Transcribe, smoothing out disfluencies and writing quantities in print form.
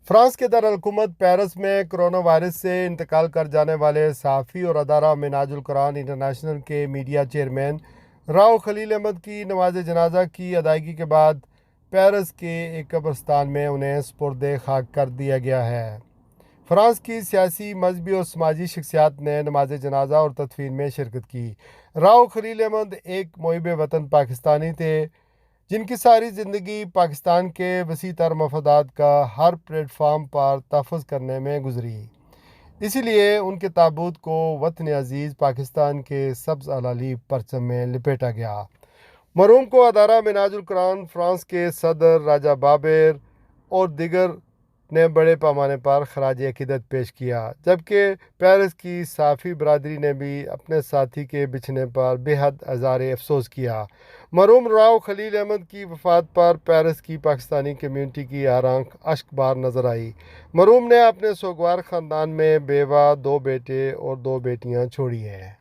France کے دارالحکومت Paris میں کرونا وائرس سے انتقال کر جانے والے صحافی اور ادارہ منہاج القرآن انٹرنیشنل کے میڈیا چیئرمین خلیل احمد کی نماز جنازہ کی ادائیگی کے بعد پیرس کے ایک قبرستان میں انہیں سپرد خاک کر دیا گیا ہے۔ فرانس کی سیاسی، مذہبی اور سماجی شخصیات نے نماز جنازہ اور تدفین میں شرکت کی۔ خلیل احمد ایک محب وطن پاکستانی تھے جن کی ساری زندگی پاکستان کے وسیع تر مفادات کا ہر پلیٹ فارم پر تحفظ کرنے میں گزری، اسی لیے ان کے تابوت کو وطن عزیز پاکستان کے سبز ہلالی پرچم میں لپیٹا گیا۔ مرحوم کو ادارہ منہاج القرآن، فرانس کے صدر راجہ بابر اور دیگر نے بڑے پیمانے پر خراج عقیدت پیش کیا، جبکہ پیرس کی صحافی برادری نے بھی اپنے ساتھی کے بچھنے پر بے حد اظہار افسوس کیا۔ مرحوم خلیل احمد کی وفات پر پیرس کی پاکستانی کمیونٹی کی ہر آنکھ اشک بار نظر آئی۔ مرحوم نے اپنے سوگوار خاندان میں بیوہ، 2 بیٹے اور 2 بیٹیاں چھوڑی ہیں۔